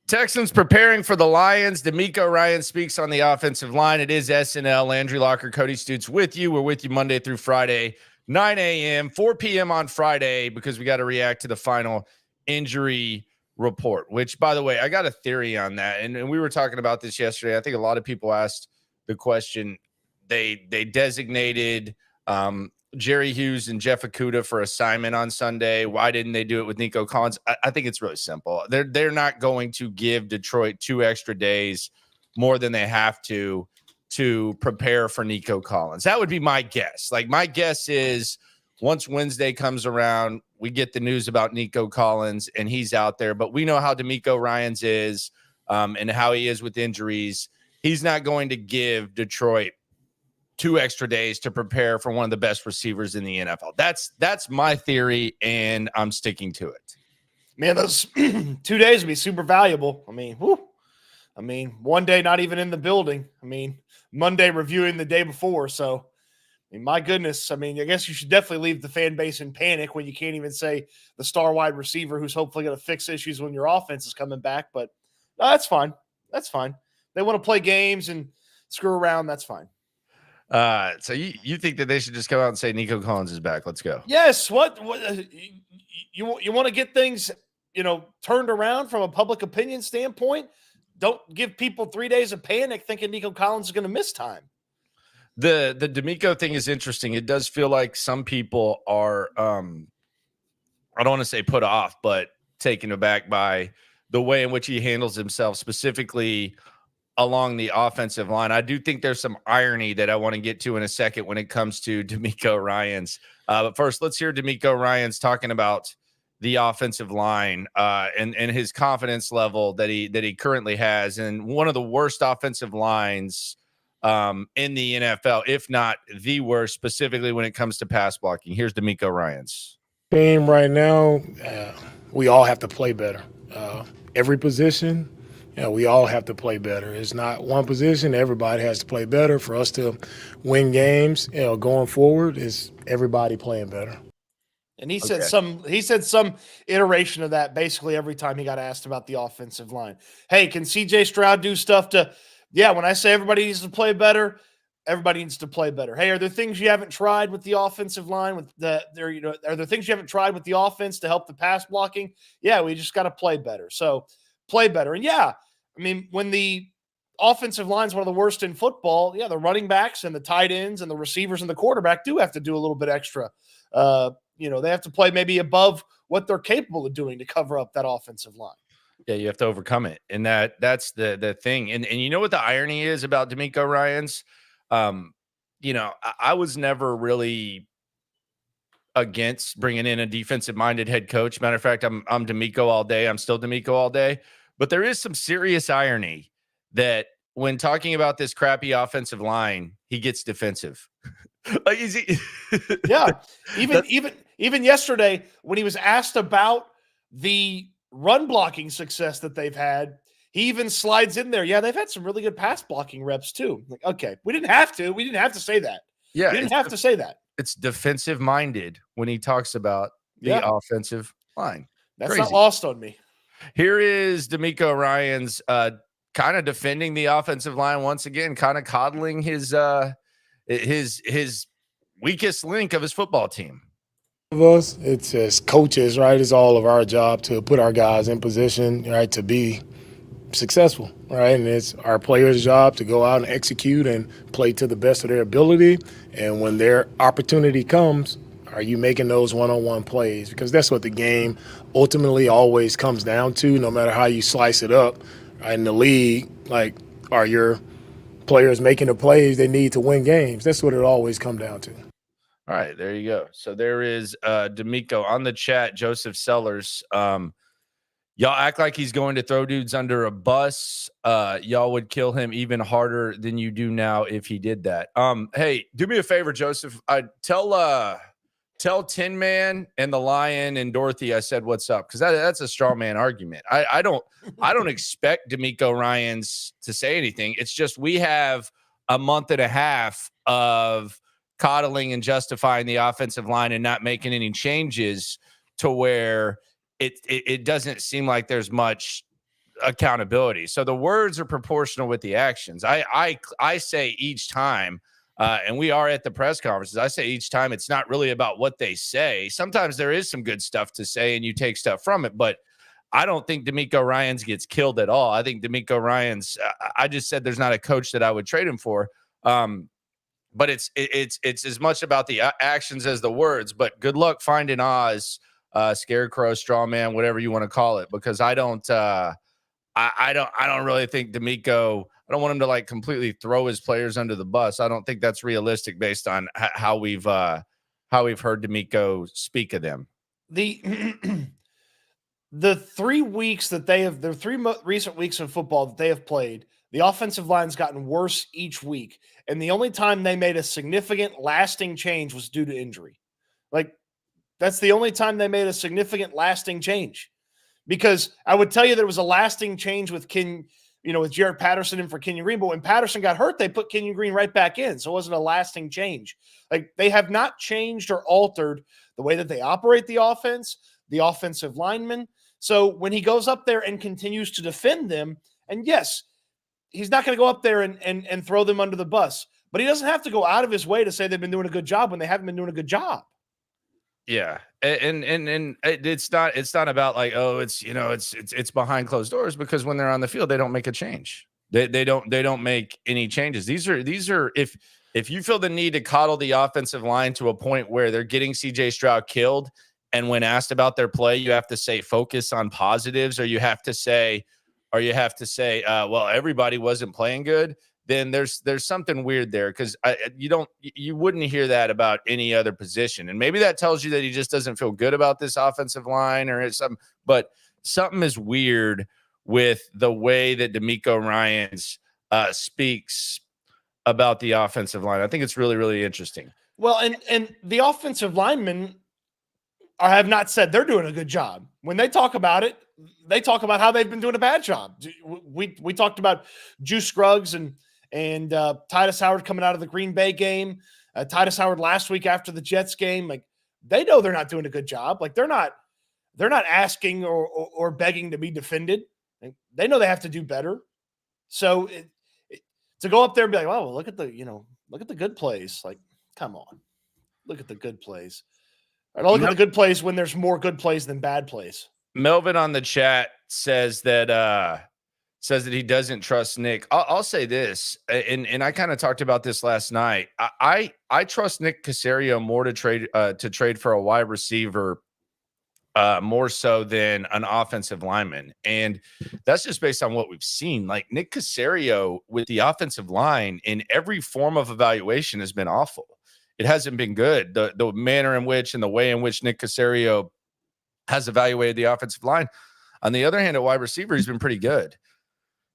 Texans preparing for the Lions. DeMeco Ryan speaks on the offensive line. It is S&L. Landry Locker, Cody Stoots with you. We're with you Monday through Friday, 9 a.m., 4 p.m. on Friday because we got to react to the final injury report, which, by the way, I got a theory on that. And we were talking about this yesterday. I think a lot of people asked the question. They designated Jerry Hughes and Jeff Okudah for assignment on Sunday. Why didn't they do it with Nico Collins? I think it's really simple. They're not going to give Detroit 2 extra days more than they have to prepare for Nico Collins. That would be my guess. Like, my guess is once Wednesday comes around, we get the news about Nico Collins and he's out there. But we know how DeMeco Ryans is and how he is with injuries. He's not going to give Detroit 2 extra days to prepare for one of the best receivers in the NFL. That's my theory, and I'm sticking to it. Man, those 2 days would be super valuable. I mean, one day not even in the building. I mean, Monday reviewing the day before. So, I mean, my goodness. I mean, I guess you should definitely leave the fan base in panic when you can't even say the star wide receiver who's hopefully going to fix issues when your offense is coming back. But no, that's fine. That's fine. They want to play games and screw around. That's fine. So you think that they should just come out and say Nico Collins is back? Let's go. Yes. What you want to get things, turned around from a public opinion standpoint? Don't give people 3 days of panic thinking Nico Collins is going to miss time. The DeMeco thing is interesting. It does feel like some people are, I don't want to say put off, but taken aback by the way in which he handles himself, specifically along the offensive line. I do think there's some irony that I want to get to in a second when it comes to DeMeco Ryans. But first, let's hear DeMeco Ryans talking about the offensive line and his confidence level that he currently has, and one of the worst offensive lines in the NFL, if not the worst, specifically when it comes to pass blocking. Here's DeMeco Ryans. Team right now, we all have to play better. Every position, we all have to play better. It's not one position. Everybody has to play better for us to win games. Going forward, is everybody playing better. And he said some iteration of that basically every time he got asked about the offensive line. Hey, can CJ Stroud do stuff to? Yeah, when I say everybody needs to play better, everybody needs to play better. Hey, are there things you haven't tried with the offensive line? Are there things you haven't tried with the offense to help the pass blocking? Yeah, we just got to play better. So play better. And yeah, I mean, when the offensive line is one of the worst in football, yeah, the running backs and the tight ends and the receivers and the quarterback do have to do a little bit extra. They have to play maybe above what they're capable of doing to cover up that offensive line. Yeah, you have to overcome it. And that's the thing. And you know what the irony is about DeMeco Ryans? I was never really against bringing in a defensive-minded head coach. Matter of fact, I'm DeMeco all day. I'm still DeMeco all day. But there is some serious irony that when talking about this crappy offensive line, he gets defensive. Like, is he? Yeah. Even yesterday, when he was asked about the run blocking success that they've had, he even slides in there. Yeah, they've had some really good pass blocking reps too. Like, okay, we didn't have to say that. Yeah, we didn't have to say that. It's defensive minded when he talks about the offensive line. That's crazy. Not lost on me. Here is DeMeco Ryans kind of defending the offensive line once again, kind of coddling his weakest link of his football team. Of us, it's as coaches, right? It's all of our job to put our guys in position, right, to be successful, right? And it's our players' job to go out and execute and play to the best of their ability. And when their opportunity comes, are you making those one-on-one plays? Because that's what the game ultimately always comes down to, no matter how you slice it up. Right? In the league, like, are your players making the plays they need to win games? That's what it always comes down to. All right, there you go. So there is DeMeco on the chat. Joseph Sellers, y'all act like he's going to throw dudes under a bus. Y'all would kill him even harder than you do now if he did that. Hey, do me a favor, Joseph. Tell Tin Man and the Lion and Dorothy I said what's up, because that's a straw man argument. I don't expect DeMeco Ryans to say anything. It's just we have a month and a half of coddling and justifying the offensive line and not making any changes to where it doesn't seem like there's much accountability. So the words are proportional with the actions. I say each time, and we are at the press conferences, I say each time it's not really about what they say. Sometimes there is some good stuff to say and you take stuff from it, but I don't think DeMeco Ryans gets killed at all. I think DeMeco Ryans, I just said there's not a coach that I would trade him for. But it's as much about the actions as the words. But good luck finding Oz, scarecrow, straw man, whatever you want to call it, because I don't really think DeMeco. I don't want him to like completely throw his players under the bus. I don't think that's realistic based on how we've heard DeMeco speak of them. The 3 weeks that they have, the recent weeks of football that they have played, the offensive line's gotten worse each week. And the only time they made a significant lasting change was due to injury. Like, that's the only time they made a significant lasting change. Because I would tell you there was a lasting change with with Jared Patterson in for Kenyon Green. But when Patterson got hurt, they put Kenyon Green right back in. So it wasn't a lasting change. Like, they have not changed or altered the way that they operate the offense, the offensive linemen. So when he goes up there and continues to defend them, and yes, he's not going to go up there and throw them under the bus, but he doesn't have to go out of his way to say they've been doing a good job when they haven't been doing a good job. Yeah. And it's not about like, oh, it's behind closed doors, because when they're on the field, they don't make a change. They don't make any changes. These are if you feel the need to coddle the offensive line to a point where they're getting CJ Stroud killed, and when asked about their play, you have to say focus on positives, or you have to say, well, everybody wasn't playing good, then there's something weird there, because you wouldn't hear that about any other position. And maybe that tells you that he just doesn't feel good about this offensive line or something, but something is weird with the way that DeMeco Ryans speaks about the offensive line. I think it's really, really interesting. Well, and the offensive linemen have not said they're doing a good job. When they talk about it, they talk about how they've been doing a bad job. We talked about Juice Scruggs and Titus Howard coming out of the Green Bay game. Titus Howard last week after the Jets game. Like, they know they're not doing a good job. Like, they're not asking or begging to be defended. They know they have to do better. So to go up there and be like, well, look at the good plays. Like, come on, look at the good plays. I don't look at the good plays when there's more good plays than bad plays. Melvin on the chat says that he doesn't trust Nick. I'll say this, and I kind of talked about this last night. I trust Nick Caserio more to trade for a wide receiver, more so than an offensive lineman, and that's just based on what we've seen. Like, Nick Caserio with the offensive line in every form of evaluation has been awful. It hasn't been good. The manner in which and the way in which Nick Caserio has evaluated the offensive line. On the other hand, at wide receiver, he's been pretty good.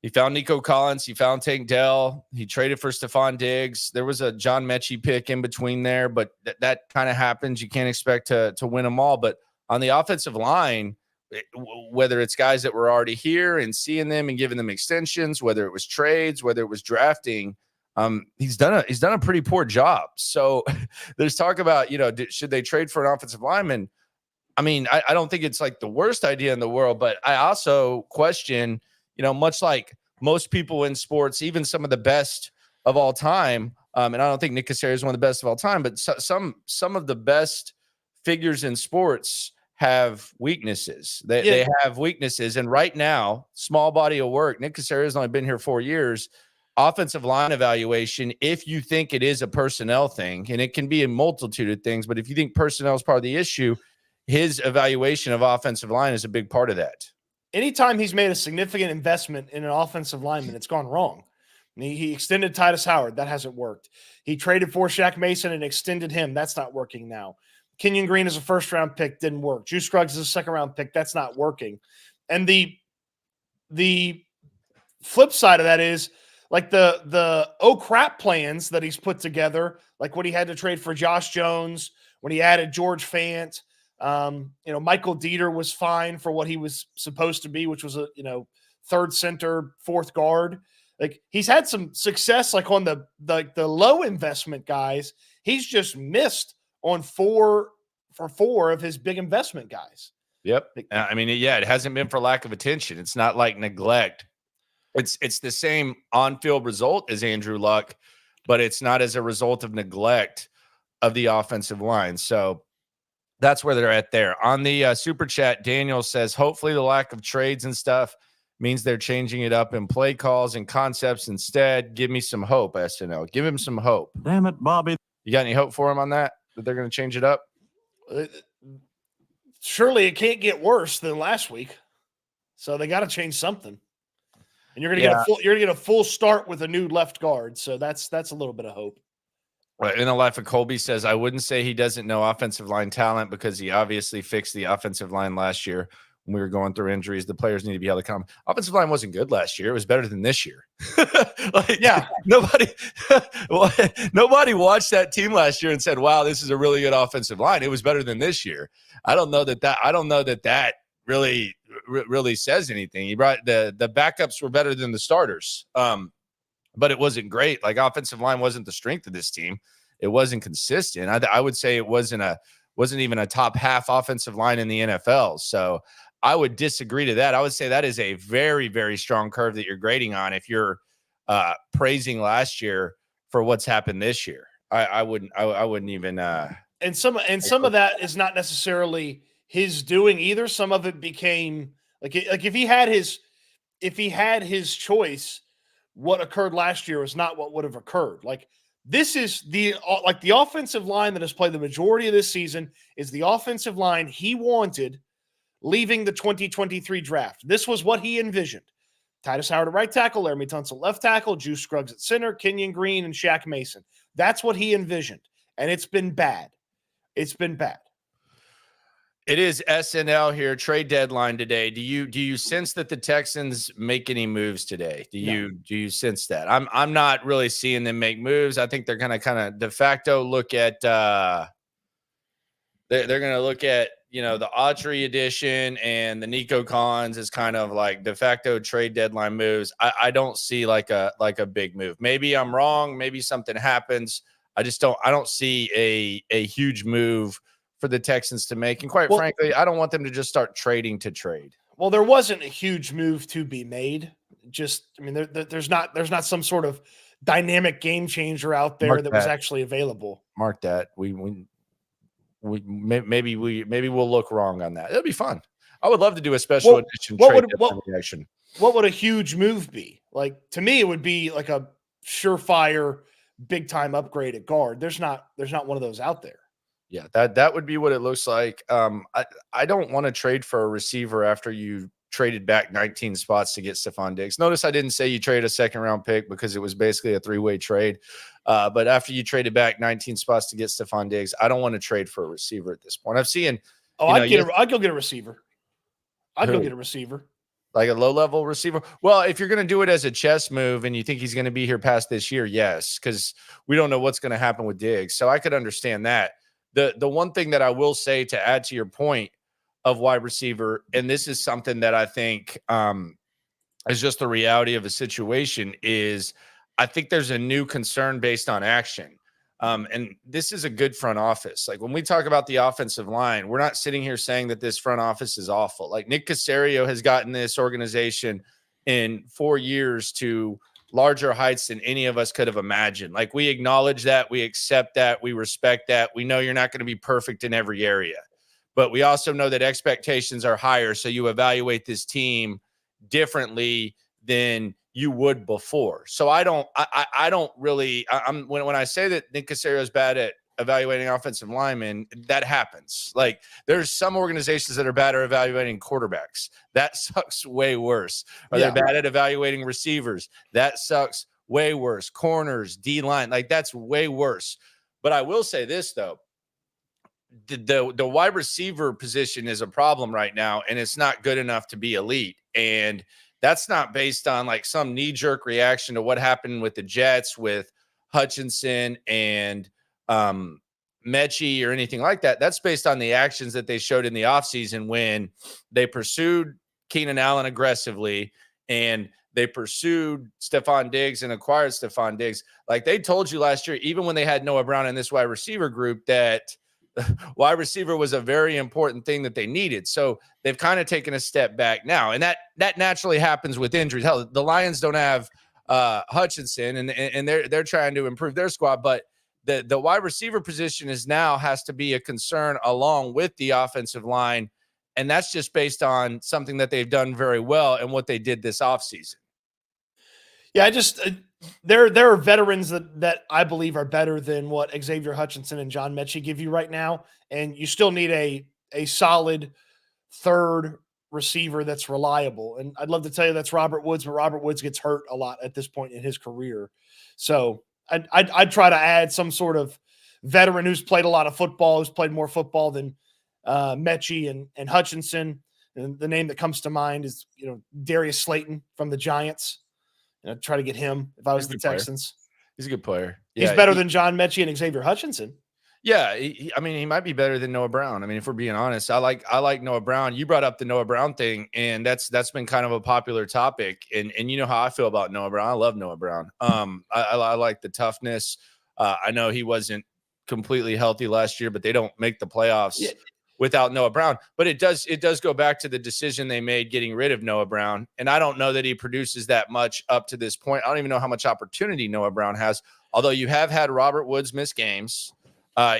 He found Nico Collins. He found Tank Dell. He traded for Stephon Diggs. There was a John Mechie pick in between there, but that kind of happens. You can't expect to win them all. But on the offensive line, whether it's guys that were already here and seeing them and giving them extensions, whether it was trades, whether it was drafting, he's done a pretty poor job. So there's talk about, should they trade for an offensive lineman? I mean, I don't think it's like the worst idea in the world, but I also question, much like most people in sports, even some of the best of all time. And I don't think Nick Caserio is one of the best of all time, but some of the best figures in sports have weaknesses. They have weaknesses. And right now, small body of work, Nick Caserio has only been here 4 years. Offensive line evaluation, if you think it is a personnel thing, and it can be a multitude of things, but if you think personnel is part of the issue, his evaluation of offensive line is a big part of that. Anytime he's made a significant investment in an offensive lineman, it's gone wrong. He extended Titus Howard. That hasn't worked. He traded for Shaq Mason and extended him. That's not working now. Kenyon Green is a first-round pick. Didn't work. Juice Scruggs is a second-round pick. That's not working. And the flip side of that is, like, the oh crap plans that he's put together, like when he had to trade for Josh Jones, when he added George Fant. Michael Dieter was fine for what he was supposed to be, which was a third center, fourth guard. Like, he's had some success, like on the low investment guys. He's just missed on four of his big investment guys. Yep. I mean, yeah, it hasn't been for lack of attention. It's not like neglect. It's the same on-field result as Andrew Luck, but it's not as a result of neglect of the offensive line. So that's where they're at there. On the super chat, Daniel says, hopefully the lack of trades and stuff means they're changing it up in play calls and concepts instead. Give me some hope, S&L. Give him some hope. Damn it, Bobby. You got any hope for him on that they're going to change it up? Surely it can't get worse than last week. So they got to change something. And you're going to get a full start with a new left guard. So that's a little bit of hope. Right. In the life of Colby says, I wouldn't say he doesn't know offensive line talent because he obviously fixed the offensive line last year when we were going through injuries. The players need to be able to come. Offensive line wasn't good last year. It was better than this year. Nobody watched that team last year and said, wow, this is a really good offensive line. It was better than this year. I don't know that really says anything. He brought the backups were better than the starters. But it wasn't great. Like, offensive line wasn't the strength of this team. It wasn't consistent. I would say it wasn't even a top half offensive line in the NFL. So I would disagree to that. I would say that is a very, very strong curve that you're grading on if you're praising last year for what's happened this year. I wouldn't even. And some of that is not necessarily his doing either. Some of it became like if he had his choice, what occurred last year is not what would have occurred. Like, this is the offensive line that has played the majority of this season is the offensive line he wanted leaving the 2023 draft. This was what he envisioned. Titus Howard at right tackle, Laramie Tunsil left tackle, Juice Scruggs at center, Kenyon Green, and Shaq Mason. That's what he envisioned. And it's been bad. It's been bad. It is S&L here, trade deadline today. Do you sense that the Texans make any moves today? Do you sense that? I'm not really seeing them make moves. I think they're going to kind of de facto look at they're going to look at the Autry edition and the Nico Cons as kind of like de facto trade deadline moves. I don't see like a big move. Maybe I'm wrong. Maybe something happens. I don't see a huge move for the Texans to make. And quite frankly, I don't want them to just start trading to trade. Well, there wasn't a huge move to be made. There's not some sort of dynamic game changer out there that was actually available. Mark that. Maybe we'll look wrong on that. It'll be fun. I would love to do a special edition trade reaction. What would a huge move be? Like, to me, it would be like a surefire big time upgrade at guard. There's not one of those out there. Yeah, that would be what it looks like. I don't want to trade for a receiver after you traded back 19 spots to get Stephon Diggs. Notice I didn't say you traded a second-round pick because it was basically a three-way trade. But after you traded back 19 spots to get Stephon Diggs, I don't want to trade for a receiver at this point. I've seen. I'd go get a receiver. I'd go get a receiver. Like a low-level receiver? Well, if you're going to do it as a chess move and you think he's going to be here past this year, yes, because we don't know what's going to happen with Diggs. So I could understand that. The one thing that I will say to add to your point of wide receiver, and this is something that I think is just the reality of a situation, is I think there's a new concern based on action. And this is a good front office. Like, when we talk about the offensive line, we're not sitting here saying that this front office is awful. Like, Nick Caserio has gotten this organization in 4 years to larger heights than any of us could have imagined. Like, we acknowledge that, we accept that, we respect that. We know you're not going to be perfect in every area, but we also know that expectations are higher. So you evaluate this team differently than you would before. So I don't really, when I say that Nick Caserio is bad at evaluating offensive linemen, that happens. Like, there's some organizations that are bad at evaluating quarterbacks. That sucks way worse. Or they're bad at evaluating receivers. That sucks way worse. Corners, D-line, like, that's way worse. But I will say this, though. The wide receiver position is a problem right now, and it's not good enough to be elite. And that's not based on like some knee-jerk reaction to what happened with the Jets with Hutchinson and Mechie or anything like that. That's based on the actions that they showed in the offseason when they pursued Keenan Allen aggressively and they pursued Stephon Diggs and acquired Stephon Diggs. Like, they told you last year, even when they had Noah Brown in this wide receiver group, that wide receiver was a very important thing that they needed. So they've kind of taken a step back now, and that naturally happens with injuries. Hell, the Lions don't have Hutchinson, and they're trying to improve their squad, but the wide receiver position has to be a concern along with the offensive line, and that's just based on something that they've done very well and what they did this offseason. Yeah, there are veterans that I believe are better than what Xavier Hutchinson and John Mechie give you right now, and you still need a solid third receiver that's reliable. And I'd love to tell you that's Robert Woods, but Robert Woods gets hurt a lot at this point in his career. So I'd try to add some sort of veteran who's played a lot of football, who's played more football than Mechie and Hutchinson. And the name that comes to mind is Darius Slayton from the Giants. I'd try to get him if I was the Texans. He's a good player. Yeah, he's better than John Mechie and Xavier Hutchinson. Yeah, he might be better than Noah Brown. I mean, if we're being honest, I like Noah Brown. You brought up the Noah Brown thing, and that's been kind of a popular topic. And you know how I feel about Noah Brown. I love Noah Brown. I like the toughness. I know he wasn't completely healthy last year, but they don't make the playoffs without Noah Brown. But it does go back to the decision they made getting rid of Noah Brown. And I don't know that he produces that much up to this point. I don't even know how much opportunity Noah Brown has. Although you have had Robert Woods miss games.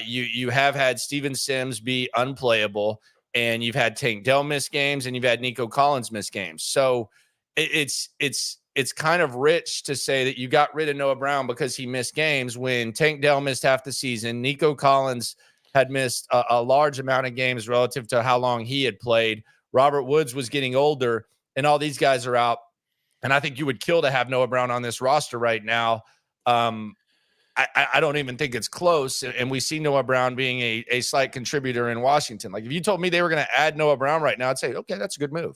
You have had Steven Sims be unplayable, and you've had Tank Dell miss games, and you've had Nico Collins miss games. So it's kind of rich to say that you got rid of Noah Brown because he missed games when Tank Dell missed half the season. Nico Collins had missed a large amount of games relative to how long he had played. Robert Woods was getting older, and all these guys are out. And I think you would kill to have Noah Brown on this roster right now. I don't even think it's close. And we see Noah Brown being a slight contributor in Washington. Like if you told me they were going to add Noah Brown right now, I'd say, okay, that's a good move.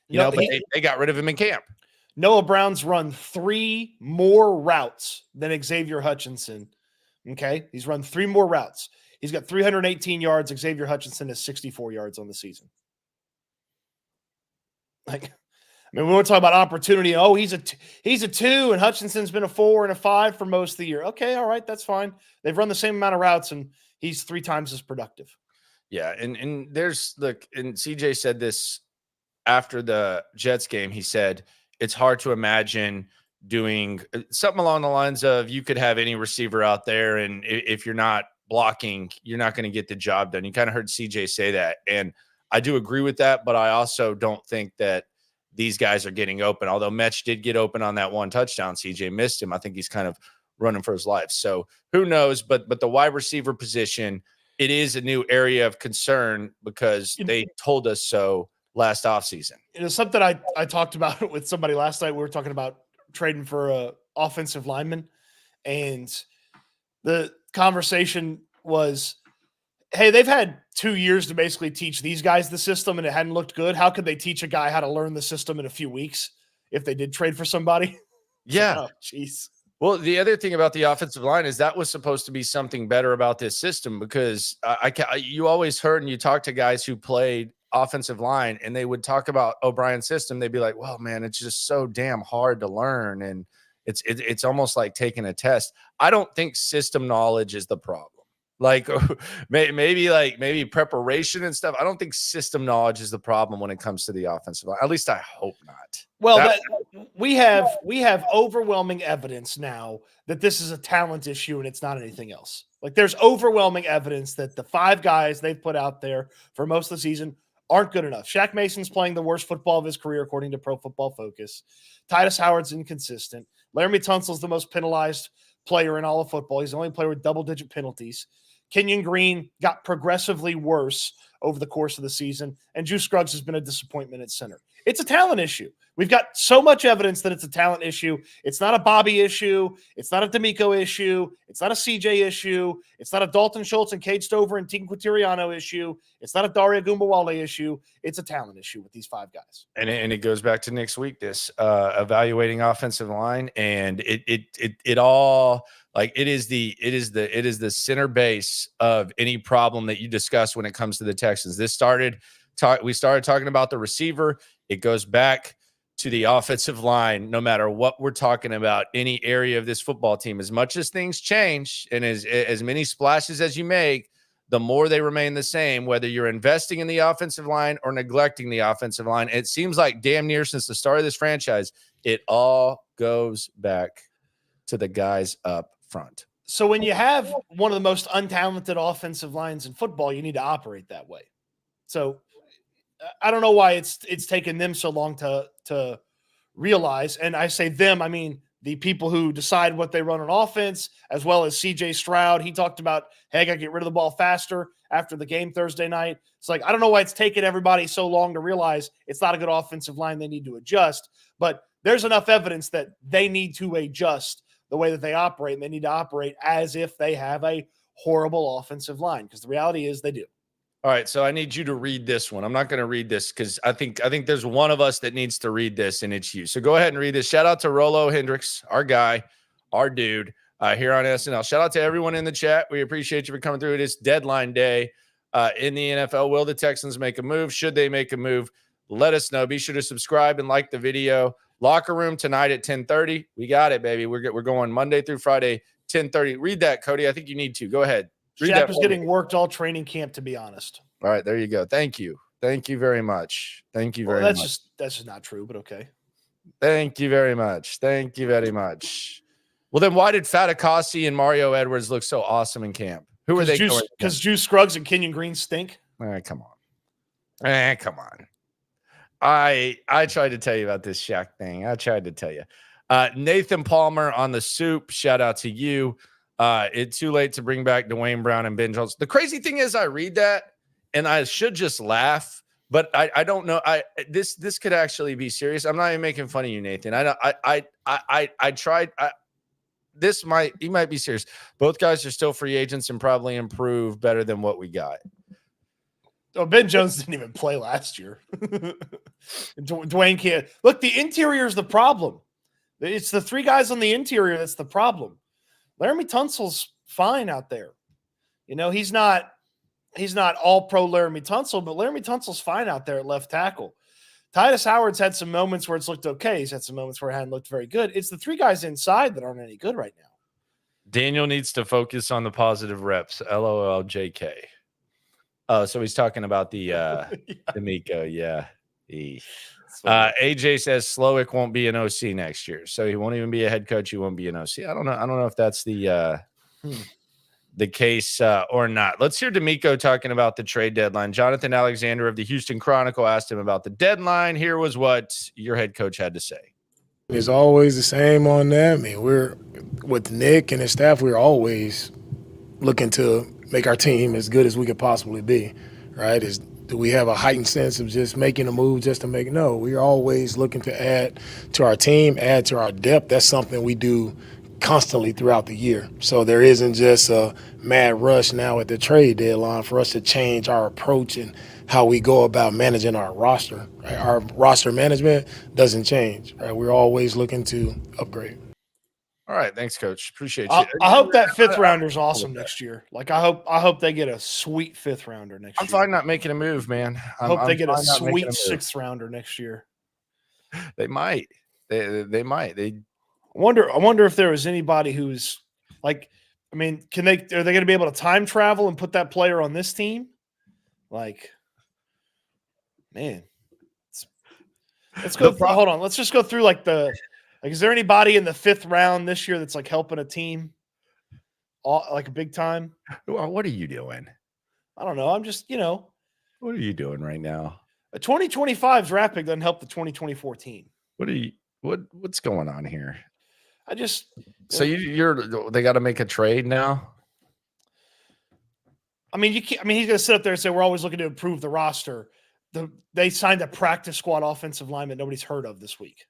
But they got rid of him in camp. Noah Brown's run 3 more routes than Xavier Hutchinson. Okay. He's run 3 more routes. He's got 318 yards. Xavier Hutchinson has 64 yards on the season. We want to talk about opportunity. Oh, he's a 2, and Hutchinson's been a 4 and a 5 for most of the year. Okay, all right, that's fine. They've run the same amount of routes, and he's 3 times as productive. Yeah, and and CJ said this after the Jets game. He said it's hard to imagine doing something along the lines of you could have any receiver out there, and if you're not blocking, you're not going to get the job done. You kind of heard CJ say that, and I do agree with that, but I also don't think that these guys are getting open. Although Metch did get open on that one touchdown, CJ missed him. I think he's kind of running for his life. So who knows? But the wide receiver position, it is a new area of concern because they told us so last offseason. It is something I talked about with somebody last night. We were talking about trading for a offensive lineman, and the conversation was, hey, they've had 2 years to basically teach these guys the system, and it hadn't looked good. How could they teach a guy how to learn the system in a few weeks if they did trade for somebody? Yeah. Jeez. Well, the other thing about the offensive line is that was supposed to be something better about this system because you always heard and you talk to guys who played offensive line and they would talk about O'Brien's system. They'd be like, well, man, it's just so damn hard to learn. And it's almost like taking a test. I don't think system knowledge is the problem. Like maybe preparation and stuff. I don't think system knowledge is the problem when it comes to the offensive line. At least I hope not. Well, we have overwhelming evidence now that this is a talent issue and it's not anything else. Like there's overwhelming evidence that the 5 guys they've put out there for most of the season aren't good enough. Shaq Mason's playing the worst football of his career, according to Pro Football Focus. Titus Howard's inconsistent. Laramie Tunsil's the most penalized player in all of football. He's the only player with double-digit penalties. Kenyon Green got progressively worse over the course of the season, and Juice Scruggs has been a disappointment at center. It's a talent issue. We've got so much evidence that it's a talent issue. It's not a Bobby issue. It's not a DeMeco issue. It's not a CJ issue. It's not a Dalton Schultz and Cade Stover and Team Quintiriano issue. It's not a Daria Gumbawale issue. It's a talent issue with these 5 guys. And it goes back to next week, this evaluating offensive line, and it all like it is the center base of any problem that you discuss when it comes to the Texans. We started talking about the receiver. It goes back to the offensive line, no matter what we're talking about, any area of this football team. As much as things change and as many splashes as you make, the more they remain the same, whether you're investing in the offensive line or neglecting the offensive line. It seems like damn near since the start of this franchise, it all goes back to the guys up front. So when you have one of the most untalented offensive lines in football, you need to operate that way. So I don't know why it's taken them so long to realize. And I say them, I mean the people who decide what they run on offense, as well as CJ Stroud. He talked about, hey, I got to get rid of the ball faster after the game Thursday night. It's like, I don't know why it's taken everybody so long to realize it's not a good offensive line. They need to adjust. But there's enough evidence that they need to adjust the way that they operate, and they need to operate as if they have a horrible offensive line, because the reality is they do. All right, so I need you to read this one. I'm not going to read this because I think there's one of us that needs to read this, and it's you. So go ahead and read this. Shout out to Rolo Hendricks, our guy, our dude here on S&L. Shout out to everyone in the chat. We appreciate you for coming through. It is deadline day in the NFL. Will the Texans make a move? Should they make a move? Let us know. Be sure to subscribe and like the video. Locker room tonight at 10:30. We got it, baby. We're going Monday through Friday, 10:30. Read that, Cody. I think you need to. Go ahead. Shaq was getting worked all training camp, to be honest. All right, there you go. Thank you. Thank you very much. Thank you very much. That's just not true, but okay. Thank you very much. Thank you very much. Well, then why did Fatukasi and Mario Edwards look so awesome in camp? Who are they? Because Juice Scruggs and Kenyon Green stink. Come on. Come on. I tried to tell you about this Shaq thing. I tried to tell you. Nathan Palmer on the soup. Shout out to you. It's too late to bring back Dwayne Brown and Ben Jones. The crazy thing is I read that and I should just laugh, but I don't know. This could actually be serious. I'm not even making fun of you, Nathan. I tried. He might be serious. Both guys are still free agents and probably improve better than what we got. Oh, Ben Jones didn't even play last year. Dwayne can't. Look, the interior is the problem. It's the three guys on the interior that's the problem. Laramie Tunsil's fine out there. You know, he's not all pro Laramie Tunsil, but Laramie Tunsil's fine out there at left tackle. Titus Howard's had some moments where it's looked okay. He's had some moments where it hadn't looked very good. It's the three guys inside that aren't any good right now. Daniel needs to focus on the positive reps. LOL JK. Oh, so he's talking about the DeMeco. Yeah. AJ says Slowick won't be an OC next year, so he won't even be a head coach. He won't be an OC. I don't know if that's the case or not. Let's hear DeMeco talking about the trade deadline. Jonathan Alexander of the Houston Chronicle asked him about the deadline. Here was what your head coach had to say. It's always the same on that. I mean, we're with Nick and his staff. We're always looking to make our team as good as we could possibly be, right? Do we have a heightened sense of just making a move just to make it? No, we're always looking to add to our team, add to our depth. That's something we do constantly throughout the year. So there isn't just a mad rush now at the trade deadline for us to change our approach and how we go about managing our roster. Right? Our roster management doesn't change. Right? We're always looking to upgrade. All right, thanks, Coach. Appreciate you. I hope that fifth rounder is awesome next year. Like I hope they get a sweet fifth rounder next year. I'm fine not making a move, man. I hope they get a sweet sixth rounder next year. They might. They might. I wonder if there was anybody who's like, I mean, are they going to be able to time travel and put that player on this team? Like, man, let's go. Hold on. Let's just go through is there anybody in the fifth round this year that's like helping a team like a big time? What are you doing? I don't know. I'm just, what are you doing right now? A 2025 draft pick doesn't help the 2024 team. What's going on here? So they got to make a trade now. I mean, he's going to sit up there and say, we're always looking to improve the roster. They signed a practice squad offensive lineman nobody's heard of this week.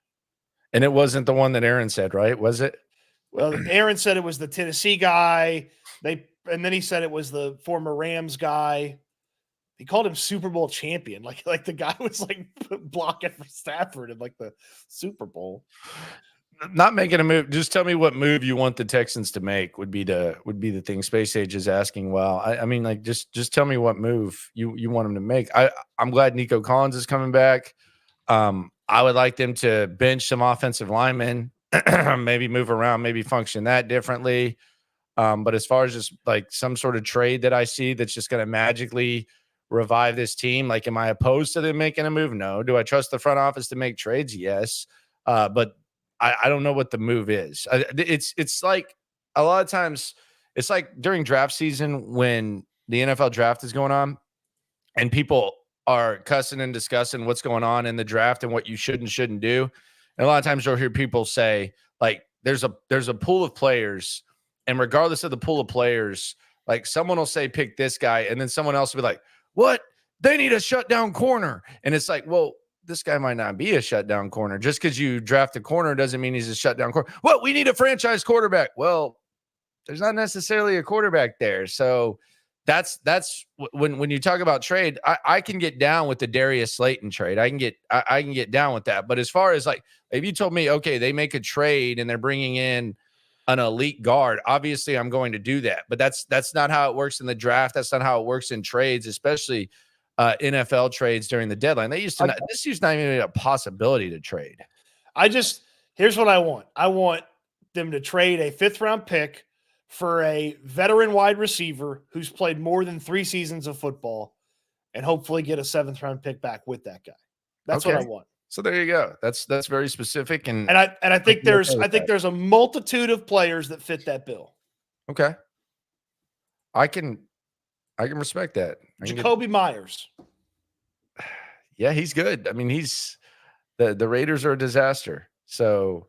And it wasn't the one that Aaron said, right? Was it? Well, Aaron said it was the Tennessee guy. And then he said it was the former Rams guy. He called him Super Bowl champion. Like the guy was like blocking for Stafford in like the Super Bowl. Not making a move. Just tell me what move you want the Texans to make would be the thing. Space Age is asking. Well, I mean, like just tell me what move you want them to make. I'm glad Nico Collins is coming back. I would like them to bench some offensive linemen, maybe move around, maybe function that differently. But as far as just like some sort of trade that I see that's just going to magically revive this team, like, am I opposed to them making a move? No. Do I trust the front office to make trades? Yes. But I don't know what the move is. It's like a lot of times it's like during draft season when the NFL draft is going on and people are cussing and discussing what's going on in the draft and what you should and shouldn't do. And a lot of times you'll hear people say, like, there's a pool of players, and regardless of the pool of players, like, someone will say pick this guy, and then someone else will be like, what? They need a shutdown corner. And it's like, well, this guy might not be a shutdown corner. Just because you draft a corner doesn't mean he's a shutdown corner. Well, we need a franchise quarterback. Well, there's not necessarily a quarterback there. So that's when you talk about trade, I can get down with the Darius Slayton trade. I can get down with that. But as far as, like, if you told me, okay, they make a trade and they're bringing in an elite guard, obviously I'm going to do that. But that's not how it works in the draft. That's not how it works in trades, especially NFL trades during the deadline. This used not even a possibility to trade. Here's what I want. I want them to trade a 5th-round pick for a veteran wide receiver who's played more than 3 seasons of football, and hopefully get a 7th-round pick back with that guy. That's what I want. So there you go. That's very specific, and I think there's a multitude of players that fit that bill. Okay, I can respect that. Jacoby Myers. Yeah, he's good. I mean, the Raiders are a disaster. So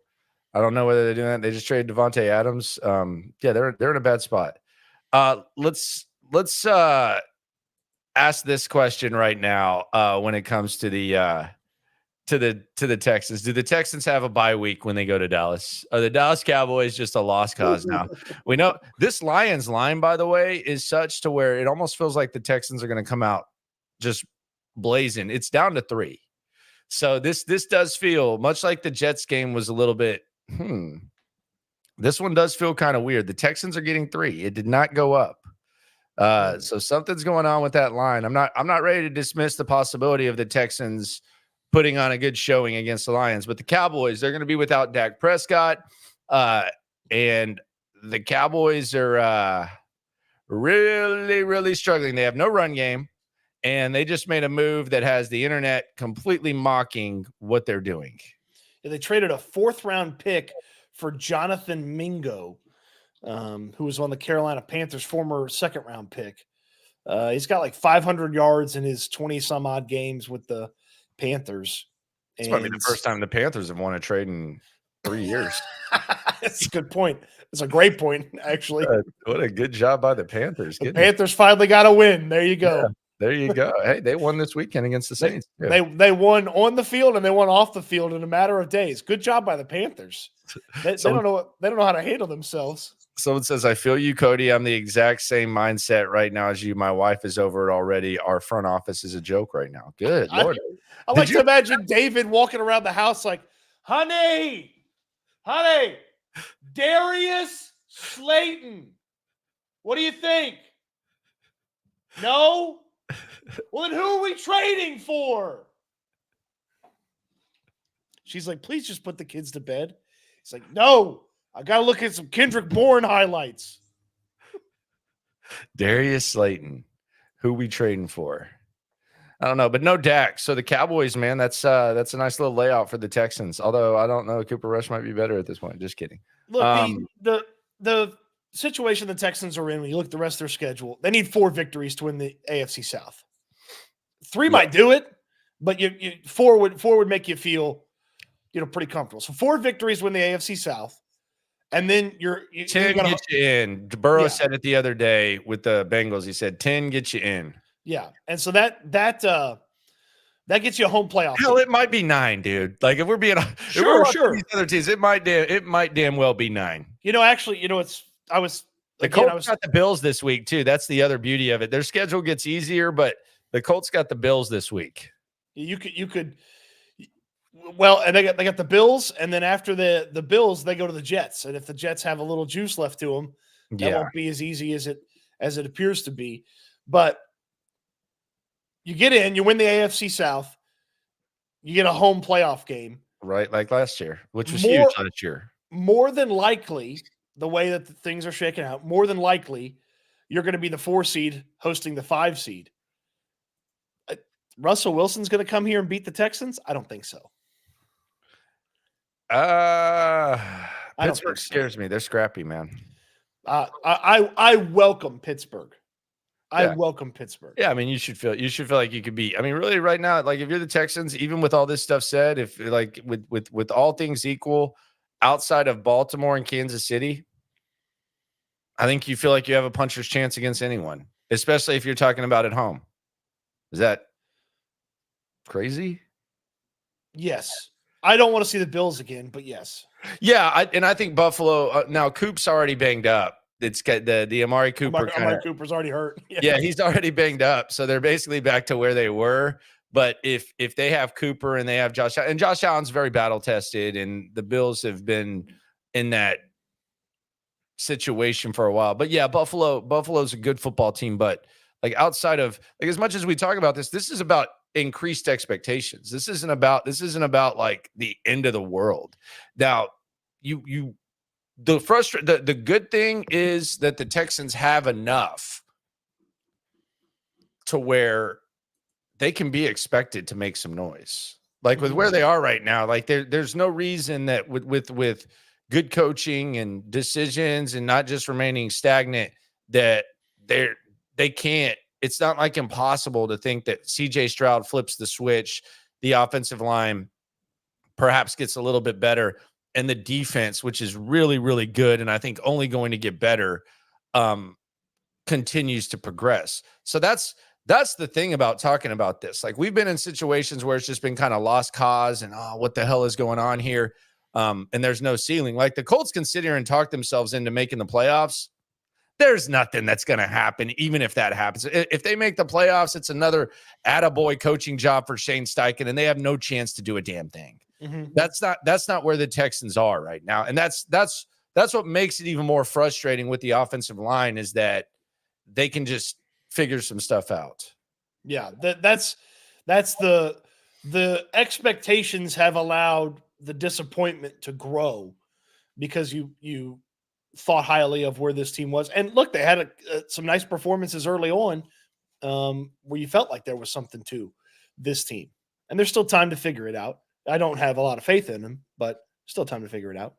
I don't know whether they're doing that. They just traded Devontae Adams. Yeah, they're in a bad spot. Let's ask this question right now. When it comes to the Texans, do the Texans have a bye week when they go to Dallas? Are the Dallas Cowboys just a lost cause now? We know this Lions line, by the way, is such to where it almost feels like the Texans are going to come out just blazing. It's down to 3. So this does feel much like the Jets game was a little bit. This one does feel kind of weird. The Texans are getting 3. It did not go up. So something's going on with that line. I'm not ready to dismiss the possibility of the Texans putting on a good showing against the Lions, but the Cowboys, they're going to be without Dak Prescott. And the Cowboys are really, really struggling. They have no run game, and they just made a move that has the internet completely mocking what they're doing. They traded a 4th-round pick for Jonathan Mingo, who was on the Carolina Panthers, former 2nd-round pick. He's got like 500 yards in his 20-some-odd games with the Panthers. This might be the first time the Panthers have won a trade in 3 years. That's a good point. That's a great point, actually. What a good job by the Panthers. The Panthers finally got a win. There you go. Yeah. There you go. Hey, they won this weekend against the Saints. They won on the field and they won off the field in a matter of days. Good job by the Panthers. They don't know how to handle themselves. Someone says, I feel you, Cody. I'm the exact same mindset right now as you. My wife is over it already. Our front office is a joke right now. Good Lord. I like to imagine David walking around the house like, honey, Darius Slayton. What do you think? No? Well, then who are we trading for? She's like, please just put the kids to bed. He's like, no, I got to look at some Kendrick Bourne highlights. Darius Slayton, who we trading for? I don't know, but no Dak. So the Cowboys, man, that's a nice little layout for the Texans. Although I don't know, Cooper Rush might be better at this point. Just kidding. Look, the situation the Texans are in, when you look at the rest of their schedule, they need 4 victories to win the AFC South. 3 might do it, but you 4 would make you feel, pretty comfortable. So 4 victories win the AFC South, and then 10 get you in. Burrow said it the other day with the Bengals. He said 10 get you in. Yeah, and so that gets you a home playoff. Hell, it might be 9, dude. Like, if we're being sure. These other teams, it might damn well be 9. The Colts got the Bills this week too. That's the other beauty of it. Their schedule gets easier, but the Colts got the Bills this week. You could. Well, and they got the Bills, and then after the Bills, they go to the Jets. And if the Jets have a little juice left to them, that won't be as easy as it appears to be. But you get in, you win the AFC South, you get a home playoff game. Right, like last year, which was huge last year. More than likely, the way that things are shaking out, more than likely you're going to be the 4 seed hosting the 5 seed. Russell Wilson's going to come here and beat the Texans? I don't think so. Pittsburgh scares me. They're scrappy, man. I welcome Pittsburgh. I welcome Pittsburgh. Yeah, I mean, you should feel like you could be. I mean, really, right now, like if you're the Texans, even with all this stuff said, if like with all things equal, outside of Baltimore and Kansas City, I think you feel like you have a puncher's chance against anyone, especially if you're talking about at home. Is that crazy? Yes. I don't want to see the Bills again, but yes. Yeah, I think Buffalo now Coop's already banged up. It's got the Amari Cooper. Amari Cooper's already hurt. Yeah, he's already banged up. So they're basically back to where they were. But if they have Cooper and they have Josh Allen, and Josh Allen's very battle tested, and the Bills have been in that situation for a while. But yeah, Buffalo's a good football team. But like outside of like as much as we talk about this is about increased expectations. This isn't about like the end of the world. Now, the good thing is that the Texans have enough to where they can be expected to make some noise. Like with where they are right now, like there's no reason that with good coaching and decisions and not just remaining stagnant that they can't. It's not like impossible to think that CJ Stroud flips the switch, the offensive line perhaps gets a little bit better, and the defense, which is really, really good, and I think only going to get better, continues to progress. So that's the thing about talking about this. Like we've been in situations where it's just been kind of lost cause and what the hell is going on here? And there's no ceiling. Like the Colts can sit here and talk themselves into making the playoffs. There's nothing that's going to happen, even if that happens. If they make the playoffs, it's another attaboy coaching job for Shane Steichen, and they have no chance to do a damn thing. Mm-hmm. That's not where the Texans are right now, and that's what makes it even more frustrating with the offensive line is that they can just figure some stuff out. Yeah, that's the expectations have allowed the disappointment to grow because you thought highly of where this team was. And look, they had some nice performances early on where you felt like there was something to this team. And there's still time to figure it out. I don't have a lot of faith in them, but still time to figure it out.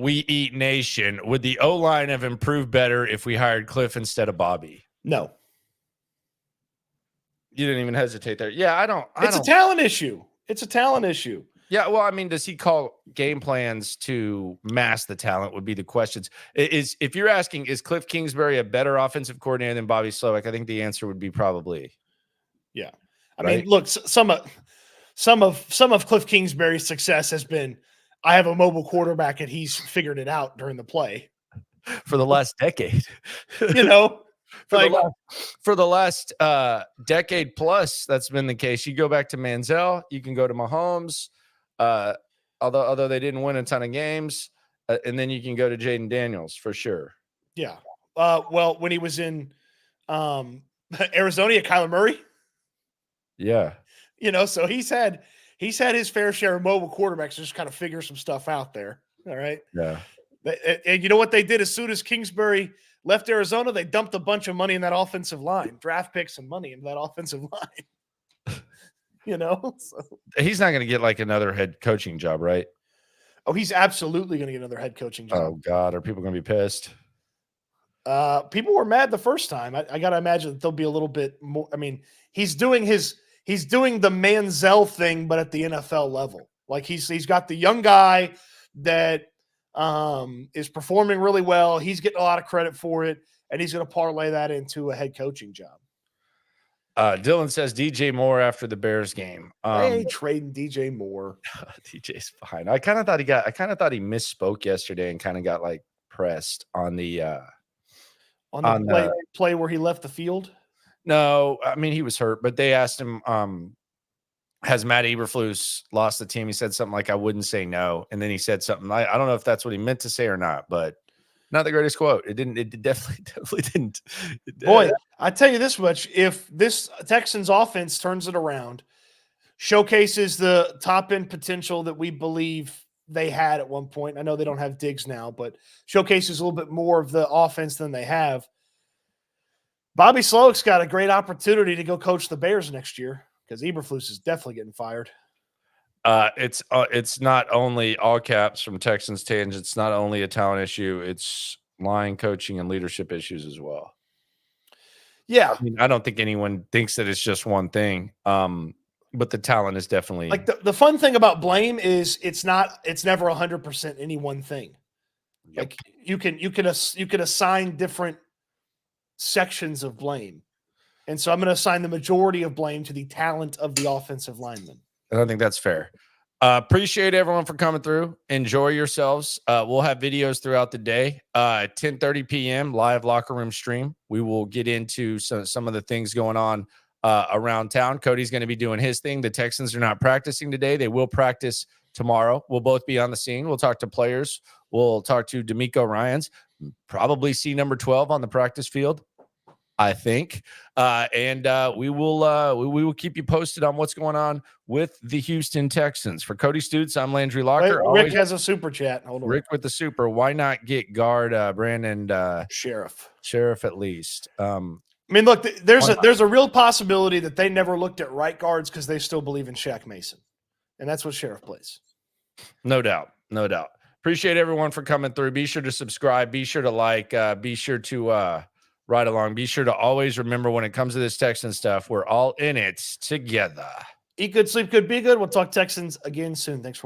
We Eat Nation. Would the O-line have improved better if we hired Cliff instead of Bobby? No. You didn't even hesitate there. Yeah, It's a talent issue. It's a talent issue. Yeah, well, I mean, does he call game plans to mask the talent would be the questions. If you're asking, is Cliff Kingsbury a better offensive coordinator than Bobby Slowick? I think the answer would be probably. Yeah. I mean, look, some of Cliff Kingsbury's success has been, I have a mobile quarterback and he's figured it out during the play. For the last decade. For the last decade plus, that's been the case. You go back to Manziel, you can go to Mahomes, although they didn't win a ton of games, and then you can go to Jaden Daniels for sure. Yeah. Well, when he was in Arizona, Kyler Murray. Yeah. So he's had his fair share of mobile quarterbacks just kind of figure some stuff out there. All right. Yeah. And you know what they did as soon as Kingsbury left Arizona? They dumped a bunch of money in that offensive line, draft picks and money into that offensive line. So. He's not going to get like another head coaching job, right? Oh, he's absolutely going to get another head coaching job. Oh God, are people going to be pissed? People were mad the first time. I got to imagine that they'll be a little bit more. I mean, he's doing the Manziel thing, but at the NFL level. Like he's got the young guy that is performing really well. He's getting a lot of credit for it, and he's going to parlay that into a head coaching job. Dylan says DJ Moore after the Bears game. I ain't trading DJ Moore. DJ's fine. I kind of thought he misspoke yesterday and kind of got like pressed on the play where he left the field. No, I mean he was hurt, but they asked him, has Matt Eberflus lost the team? He said something like, I wouldn't say no. And then he said something. I don't know if that's what he meant to say or not, but not the greatest quote. It definitely didn't. Boy, I tell you this much. If this Texans offense turns it around, showcases the top end potential that we believe they had at one point. I know they don't have Diggs now, but showcases a little bit more of the offense than they have. Bobby Slowick's got a great opportunity to go coach the Bears next year because Eberflus is definitely getting fired. It's not only all caps from Texans Tangents. It's not only a talent issue. It's line coaching and leadership issues as well. Yeah. I mean, I don't think anyone thinks that it's just one thing. But the talent is definitely like the fun thing about blame is it's never 100% any one thing. Yep. Like you can assign different sections of blame. And so I'm going to assign the majority of blame to the talent of the offensive lineman. And I think that's fair. Appreciate everyone for coming through. Enjoy yourselves. We'll have videos throughout the day. 10:30 p.m. live locker room stream. We will get into some of the things going on around town. Cody's going to be doing his thing. The Texans are not practicing today. They will practice tomorrow. We'll both be on the scene. We'll talk to players. We'll talk to DeMeco Ryans. Probably see number 12 on the practice field, I think. And we will keep you posted on what's going on with the Houston Texans. For Cody Stoots, I'm Landry Locker. Wait, Rick has a super chat. Hold on. Rick with the super. Why not get guard Brandon Sheriff at least? I mean, look, there's a real possibility that they never looked at right guards because they still believe in Shaq Mason, and that's what Sheriff plays. No doubt. Appreciate everyone for coming through. Be sure to subscribe. Be sure to like. Be sure to ride along. Be sure to always remember when it comes to this Texan stuff, we're all in it together. Eat good, sleep good, be good. We'll talk Texans again soon. Thanks for